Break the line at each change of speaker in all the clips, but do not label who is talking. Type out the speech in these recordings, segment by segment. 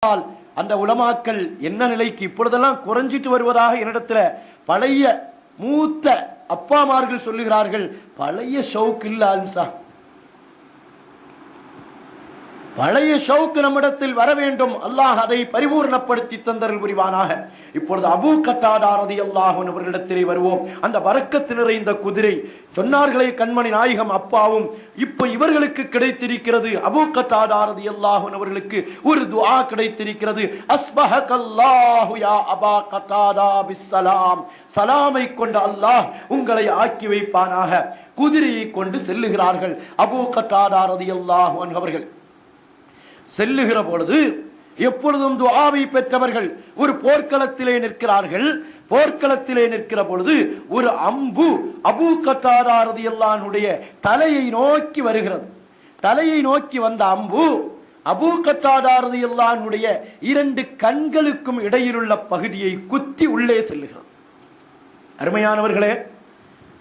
அந்த உலமாக்கள் என்ன நிலைக்கு இப்பொழுதெல்லாம் குறைஞ்சிட்டு வருவதாக என்னிடத்துல பழைய மூத்த அப்பாமார்கள் சொல்லுகிறார்கள். பழைய ஷவுக் இல்ல அல்சா, பழைய ஷவுக் நம்மிடத்தில் வர வேண்டும். அல்லாஹ் அதை பரிபூர்ணப்படுத்தி தந்தருள் புரிவானாக. இப்பொழுது அபூ கத்தாதா ரலியல்லாஹு அன்ஹு அவர்களிடத்திலே வருவோம். அந்த பரக்கத்து நிறைந்த குதிரை சொன்னார்களே கண்மணி நாயகம் அப்பாவும், இப்ப இவர்களுக்கு கிடைத்திருக்கிறது. அபூ கத்தாதா ரலியல்லாஹு அன்ஹு அவர்களுக்கு ஒரு துஆ கிடைத்திருக்கிறது. அஸ்பஹகல்லாஹு யா அபா கத்தாதா பிஸ்ஸலாம், சலாமை கொண்ட அல்லாஹ் உங்களை ஆக்கி வைப்பானாக. குதிரையை கொண்டு செல்லுகிறார்கள். அபூ கத்தாதா ரலியல்லாஹு அன்ஹு அவர்கள் செல்லுகிற பொழுது எப்பொழுதும் துஆவை பெற்றவர்கள் ஒரு போர்க்களத்திலே நிற்கிறார்கள். போர்க்களத்திலே நிற்கிற பொழுது ஒரு அம்பு அபூ கத்தாதா ரலியல்லாஹு அன்ஹுடைய தலையை நோக்கி வருகிறது. தலையை நோக்கி வந்த அம்பு அபூ கத்தாதா ரலியல்லாஹு அன்ஹுடைய இரண்டு கண்களுக்கும் இடையிலுள்ள பகுதியை குத்தி உள்ளே செல்லுகிறது. அருமையானவர்களே,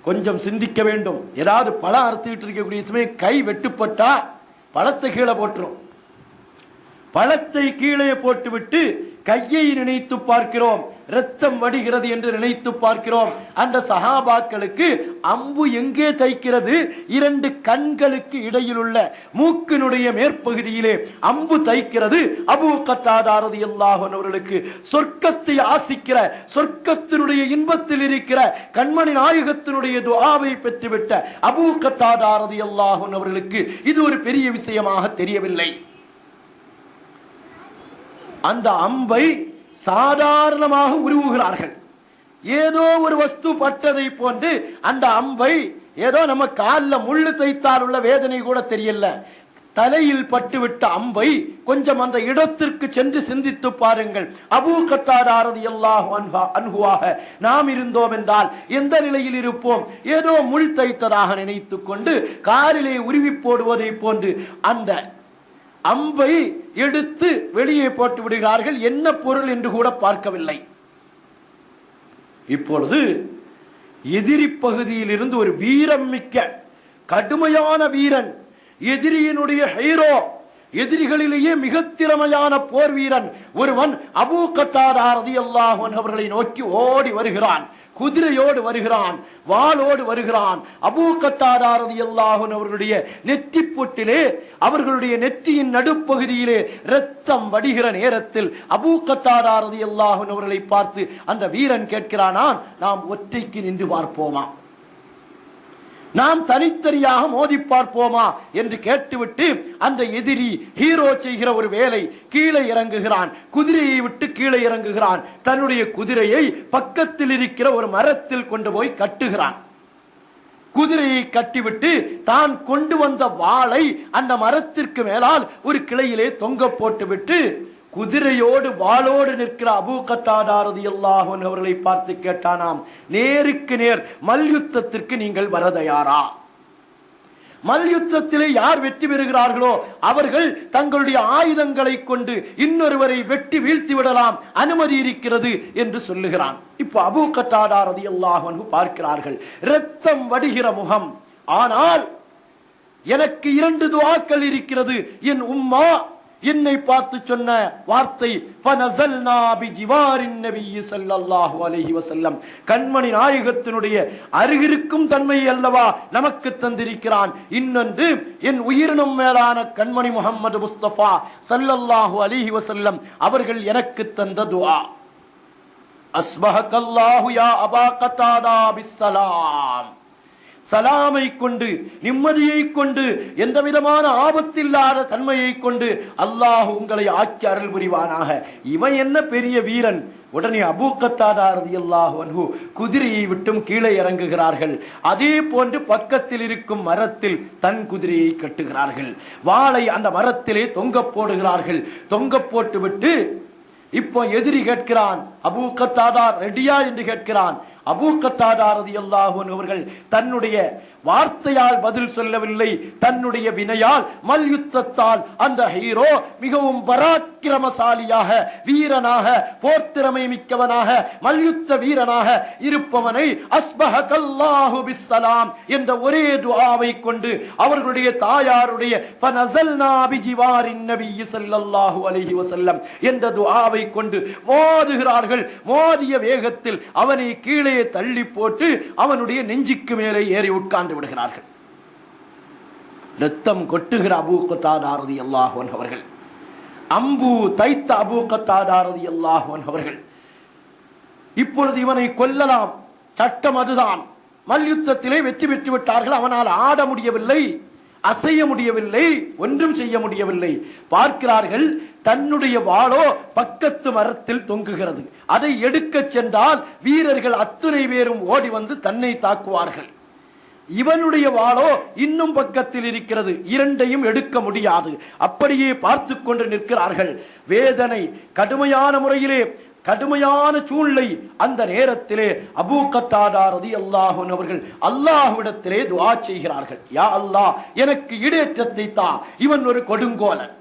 கொஞ்சம் சிந்திக்க வேண்டும். ஏதாவது பழம் அறுத்துக்கிட்டு இருக்கக்கூடிய சமயம் கை வெட்டுப்பட்டா பழத்தை கீழே போட்டுரும். பழத்தை கீழே போட்டுவிட்டு கையை நினைத்து பார்க்கிறோம், ரத்தம் வடிகிறது என்று நினைத்து பார்க்கிறோம். அந்த சஹாபாக்களுக்கு அம்பு எங்கே தைக்கிறது? இரண்டு கண்களுக்கு இடையிலுள்ள மூக்கினுடைய மேற்பகுதியிலே அம்பு தைக்கிறது. அபூ கத்தாதா ரலியல்லாஹு அன்ஹு அவர்களுக்கு சொர்க்கத்தை ஆசிக்கிற, சொர்க்கத்தினுடைய இன்பத்தில் இருக்கிற கண்மணி நாயகத்தினுடைய துஆவை பெற்றுவிட்ட அபூ கத்தாதா ரலியல்லாஹு அன்ஹு அவர்களுக்கு இது ஒரு பெரிய விஷயமாக தெரியவில்லை. அந்த அம்பை சாதாரணமாக உருவுகிறார்கள். ஏதோ ஒரு வஸ்து பட்டதை போன்று அந்த அம்பை, ஏதோ நம்ம காலில் முள்ளு தைத்தால் உள்ள வேதனை கூட தெரியல, தலையில் பட்டுவிட்ட அம்பை கொஞ்சம் அந்த இடத்திற்கு சென்று சிந்தித்து பாருங்கள். அபூ கத்தாதா ரலியல்லாஹு அன்ஹுவாக நாம் இருந்தோம் என்றால் எந்த நிலையில் இருப்போம்? ஏதோ முள் தைத்ததாக நினைத்துக் கொண்டு காலிலே உருவி போடுவதை போன்று அந்த அம்பை எடுத்து வெளியே போட்டு விடுகிறார்கள். என்ன பொருள் என்று கூட பார்க்கவில்லை. இப்பொழுது எதிரி பகுதியில் இருந்து ஒரு வீரம் மிக்க கடுமையான வீரன், எதிரியினுடைய ஹீரோ, எதிரிகளிலேயே மிக திறமையான போர் வீரன் ஒருவன் அபூ கத்தாதா ரலியல்லாஹு அன்ஹு அவர்களை நோக்கி ஓடி வருகிறான். குதிரையோடு வருகிறான், வாளோடு வருகிறான். அபூ கத்தாதா ரலியல்லாஹு அன்ஹு அவர்களுடைய நெற்றி பொட்டிலே, அவர்களுடைய நெற்றியின் நடுப்பகுதியிலே ரத்தம் வடிகிற நேரத்தில் அபூ கத்தாதா ரலியல்லாஹு அன்ஹு அவர்களை பார்த்து அந்த வீரன் கேட்கிறானாம், நாம் ஒற்றைக்கு நின்று பார்ப்போமா, நாம் தனித்தனியாக மோதி பார்ப்போமா என்று கேட்டுவிட்டு அந்த எதிரி ஹீரோ செய்கிற ஒரு வேலை, கீழே இறங்குகிறான். குதிரையை விட்டு கீழே இறங்குகிறான். தன்னுடைய குதிரையை பக்கத்தில் இருக்கிற ஒரு மரத்தில் கொண்டு போய் கட்டுகிறான். குதிரையை கட்டிவிட்டு தான் கொண்டு வந்த வாளை அந்த மரத்திற்கு மேலால் ஒரு கிளையிலே தொங்க போட்டுவிட்டு குதிரையோடு வாளோடு நிற்கிற அபூ கத்தாதா ரலியல்லாஹு அன்ஹு அவர்களை பார்த்து கேட்டானாம், நேருக்கு நேர் மல்யுத்தத்திற்கு நீங்கள் வர தயாரா? மல்யுத்தத்திலே யார் வெற்றி பெறுகிறார்களோ அவர்கள் தங்களுடைய ஆயுதங்களை கொண்டு இன்னொருவரை வெட்டி வீழ்த்தி விடலாம், அனுமதி இருக்கிறது என்று சொல்லுகிறான். இப்ப அபூ கத்தாதா ரலியல்லாஹு அன்ஹு பார்க்கிறார்கள், இரத்தம் வடிகிற முகம். ஆனால் எனக்கு இரண்டு துஆக்கள் இருக்கிறது. என் உம்மா என்னை பார்த்து சொன்ன வார்த்தை, ஃபனஸல்னா பிஜிவாரின் நபிய் ஸல்லல்லாஹு அலைஹி வஸல்லம், கண்மணி நாயகத்தினுடைய அருகிருக்கும் தன்மை அல்லவா நமக்கு தந்திருக்கிறான். இன்னொன்று என் உயிரினும் மேலான கண்மணி முஹம்மது முஸ்தபா ஸல்லல்லாஹு அலைஹி வஸல்லம் அவர்கள் எனக்கு தந்த துஆ, அஸ்பஹகல்லாஹு யா அபா கத்தாதா பிஸ்ஸலாம், சலாமை கொண்டு, நிம்மதியை கொண்டு, எந்த விதமான ஆபத்தில்லாத தன்மையை கொண்டு அல்லாஹ் உங்களை ஆக்கி அருள் புரிவானாக. இவன் என்ன பெரிய வீரன்! உடனே அபூ கத்தாதா ரலியல்லாஹு அன்ஹு குதிரையை விட்டும் கீழே இறங்குகிறார்கள். அதே போன்று பக்கத்தில் இருக்கும் மரத்தில் தன் குதிரையை கட்டுகிறார்கள். வாளை அந்த மரத்திலே தொங்க போடுகிறார்கள். தொங்க போட்டு விட்டு இப்போ எதிரி கேட்கிறான், அபூ கத்தாதா ரெடியா என்று கேட்கிறான். அபூ கத்தாதா ரலியல்லாஹு அன்ஹு அவர்கள் தன்னுடைய வார்த்தையால் பதில் சொல்லவில்லை, தன்னுடைய வினையால் மல்யுத்தத்தால் அந்த ஹீரோ மிகவும் பராக்கிரமசாலியாக, வீரனாக, போர்த்திறமை மிக்கவனாக, மல்யுத்த வீரனாக இருப்பவனை அஸ்பஹகல்லாஹு பிஸ்ஸலாம் என்ற ஒரே துஆவை கொண்டு அவர்களுடைய தாயாருடைய ஃபனஸல்னா பிஜிவாரின் நபி ஸல்லல்லாஹு அலைஹி வஸல்லம் என்ற துஆவை கொண்டு மோதுகிறார்கள். மோதிய வேகத்தில் அவனை கீழே தள்ளி போட்டு அவனுடைய நெஞ்சுக்கு மேலே ஏறி உட்கார்ந்து விடுகிறார்கள். ரத்தம் கொட்டுகிற அபூ கத்தாதா ரலியல்லாஹு அன்ஹு அவர்கள், அம்பு தைத்த அபூ கத்தாதா ரலியல்லாஹு அன்ஹு அவர்கள், இப்பொழுது இவனை கொல்லலாம், சட்டம் அதுதான். மல்யுத்தத்திலே வெற்றி பெற்று விட்டார்கள். அவனால் ஆட முடியவில்லை, அசைய முடியவில்லை, ஒன்றும் செய்ய முடியவில்லை. பார்க்கிறார்கள், தன்னுடைய வாளோ பக்கத்து மரத்தில் தொங்குகிறது. அதை எடுக்க சென்றால் வீரர்கள் அத்துணை பேரும் ஓடி வந்து தன்னை தாக்குவார்கள். இவனுடைய வாளோ இன்னும் பக்கத்தில் இருக்கிறது, இரண்டையும் எடுக்க முடியாது. அப்படியே பார்த்து கொண்டு நிற்கிறார்கள். வேதனை, கடுமையான முறையிலே, கடுமையான சூழ்நிலை. அந்த நேரத்திலே அபூ கத்தாதா ரலியல்லாஹு அன்ஹு அவர்கள் அல்லாஹ்விடத்திலே துஆ செய்கிறார்கள். யா அல்லாஹ், எனக்கு ஈடேற்றத்தை தா. இவன் ஒரு கொடுங்கோலன்,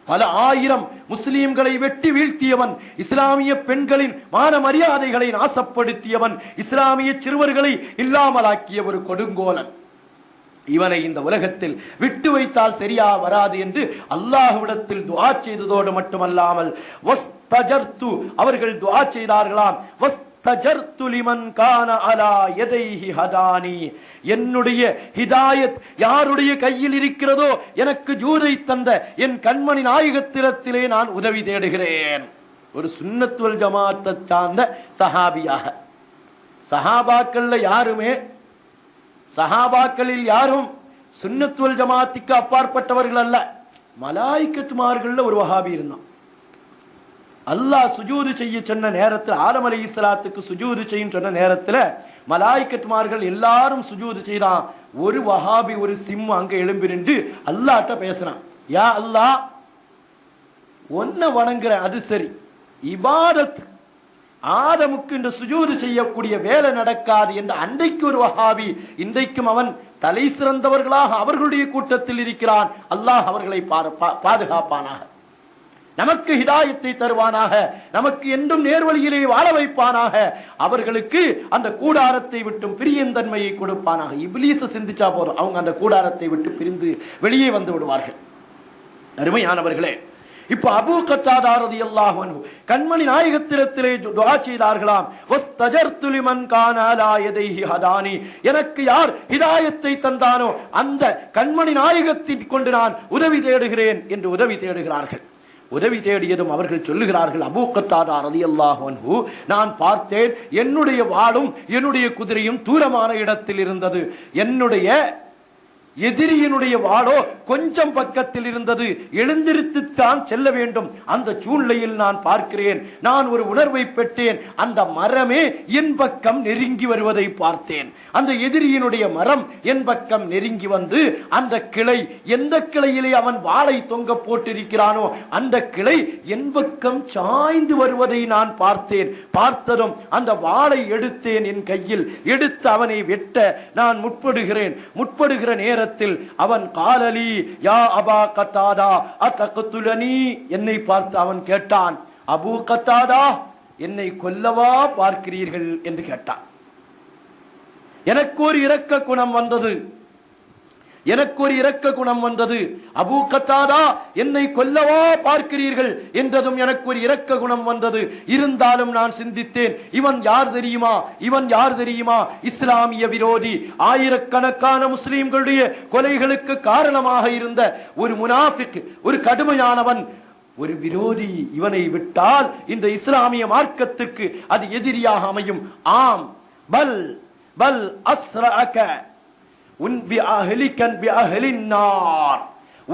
பல ஆயிரம் முஸ்லிம்களை வெட்டி வீழ்த்தியவன், இஸ்லாமிய பெண்களின் மான மரியாதைகளை நாசப்படுத்தியவன், இஸ்லாமிய சிறுவர்களை இல்லாமலாக்கிய ஒரு கொடுங்கோலன். இவனை இந்த உலகத்தில் விட்டு வைத்தால் சரியா வராது என்று அல்லாஹ்விடத்தில் துஆ செய்ததோடு மட்டுமல்லாமல் வஸ்தஜர்து, அவர்கள் துஆ செய்தார்களாம். வஸ்தஜர்து லிமன் கான அலா யதைஹி ஹதானி, என்னுடைய ஹிதாயத் யாருடைய கையில் இருக்கிறதோ, எனக்கு ஜூதை தந்த என் கண்மணி நாயகத்திலே நான் உதவி தேடுகிறேன். ஒரு சுன்னத் வல் ஜமாஅத்தை சார்ந்த சஹாபியாக, சஹாபாக்களில் யாரும் சுன்னத் வல் ஜமாஅத்துக்கு அப்பாற்பட்டவர்கள் அல்ல. மலாயிகத்துமார்கள்ல ஒரு வஹாபி இருந்தான். அல்லாஹ் சுஜூது செய்ய சொன்ன நேரத்தில், ஆதம் அலைஹிஸ்ஸலாத்துக்கு சுஜூது செய்யும் சொன்ன நேரத்தில் மலாயிகத்துமார்கள் எல்லாரும் சுஜூது செய்தான். ஒரு வஹாபி, ஒரு சிம்மு அங்க எழும்பி நின்று அல்லாஹ்ட்ட பேசுறான். யா அல்லாஹ், ஒன்ன வணங்குற, அது சரி, இபாதத் ஆதமுக்கு இந்த சுஜூது செய்யக்கூடிய வேலை நடக்காது என்று அன்றைக்கு ஒரு வஹாபி, இன்றைக்கும் அவன் தலை சிறந்தவர்களாக அவர்களுடைய கூட்டத்தில் இருக்கிறான். அல்லாஹ் அவர்களை பாதுகாப்பானாக, நமக்கு ஹிதாயத்தை தருவானாக, நமக்கு என்றும் நேர்வழியிலே வாழ வைப்பானாக, அவர்களுக்கு அந்த கூடாரத்தை விட்டும் பிரியந்தன்மையை கொடுப்பானாக. இப்லீஸ சிந்திச்சா போதும், அவங்க அந்த கூடாரத்தை விட்டு பிரிந்து வெளியே வந்து விடுவார்கள். அருமையானவர்களே, இப்ப அபூ கத்தாதா ரலியல்லாஹு அன்ஹு கண்மணி நாயகத்திலே துஆ செய்தார்களாம். வஸ்தஜர்து லிமன் கான அலா யதைஹி ஹதானி, எனக்கு யார் ஹிதாயத்தை தந்தானோ அந்த கண்மணி நாயகத்தின் கொண்டு நான் உதவி தேடுகிறேன் என்று உதவி தேடுகிறார்கள். உதவி தேடியதும் அவர்கள் சொல்லுகிறார்கள், அபூ கத்தாதா ரலியல்லாஹு அன்ஹு, நான் பார்த்தேன், என்னுடைய வாளும் என்னுடைய குதிரையும் தூரமான இடத்தில் இருந்தது, என்னுடைய எதிரியினுடைய வாளோ கொஞ்சம் பக்கத்தில் இருந்தது, எழுந்திருத்துத்தான் செல்ல வேண்டும். அந்த சூழ்நிலையில் நான் பார்க்கிறேன், நான் ஒரு உணர்வை பெற்றேன், அந்த மரமே என் பக்கம் நெருங்கி வருவதை பார்த்தேன். அந்த எதிரியினுடைய மரம் என் பக்கம் நெருங்கி வந்து அந்த கிளை, எந்த கிளையிலே அவன் வாளை தொங்க போட்டிருக்கிறானோ அந்த கிளை என் பக்கம் சாய்ந்து வருவதை நான் பார்த்தேன். பார்த்ததும் அந்த வாளை எடுத்தேன், என் கையில் எடுத்து அவனை வெட்ட நான் முற்படுகிற நேரத்தில் அவன் காலலி யா அபா கத்தாதா அத்தக்துலனி, என்னை பார்த்து அவன் கேட்டான், அபூ கத்தாதா, என்னை கொல்லவா பார்க்கிறீர்கள் என்று கேட்டான். எனக்கு ஒரு இரக்க குணம் வந்தது. அபூ கத்தாதா, என்னை கொல்லவா பார்க்கிறீர்கள் என்றதும் எனக்கு ஒரு இரக்க குணம் வந்தது. இருந்தாலும் நான் சிந்தித்தேன், இவன் யார் தெரியுமா? இஸ்லாமிய விரோதி, ஆயிரக்கணக்கான முஸ்லிம்களுடைய கொலைகளுக்கு காரணமாக இருந்த ஒரு முனாஃபிக், ஒரு கடுமையானவன், ஒரு விரோதி. இவனை விட்டால் இந்த இஸ்லாமிய மார்க்கத்திற்கு அது எதிரியாக அமையும். ஆம், பல் அஸ்ரஅக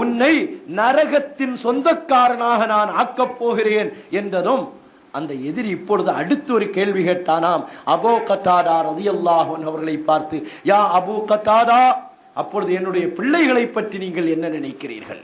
உன்னை நரகத்தின் சொந்தக்காரனாக நான் ஆக்கப் போகிறேன் என்றதும் அந்த எதிரி இப்பொழுது அடுத்து ஒரு கேள்வி கேட்டானாம். அபூ கத்தாதா ரலியல்லாஹு அன்ஹு அவர்களை பார்த்து, யா அபூ கத்தாதா, அப்பொழுது என்னுடைய பிள்ளைகளை பற்றி நீங்கள் என்ன நினைக்கிறீர்கள்?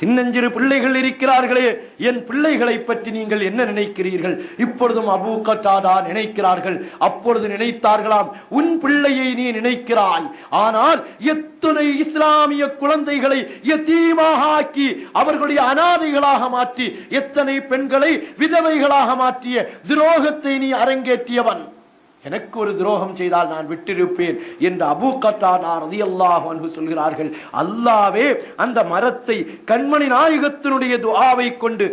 சின்னஞ்சிறு பிள்ளைகள் இருக்கிறார்களே, என் பிள்ளைகளை பற்றி நீங்கள் என்ன நினைக்கிறீர்கள்? இப்பொழுதும் அபூ கத்தாதா நினைக்கிறார்கள். அப்பொழுது நினைத்தார்களாம், உன் பிள்ளையை நீ நினைக்கிறாய், ஆனால் எத்தனை இஸ்லாமிய குழந்தைகளை யதீமாக ஆக்கி அவர்களுடைய அனாதைகளாக மாற்றி எத்தனை பெண்களை விதவைகளாக மாற்றிய துரோகத்தை நீ அரங்கேற்றியவன். எனக்கு ஒரு துரோகம் செய்தால் நான் விட்டிருப்பேன் என்று அபூ கத்தாதா ரலியல்லாஹு அன்ஹு சொல்கிறார்கள். அல்லாஹ்வே அந்த மரத்தை கண்மணி நாயகத்தினுடைய துஆவை கொண்டு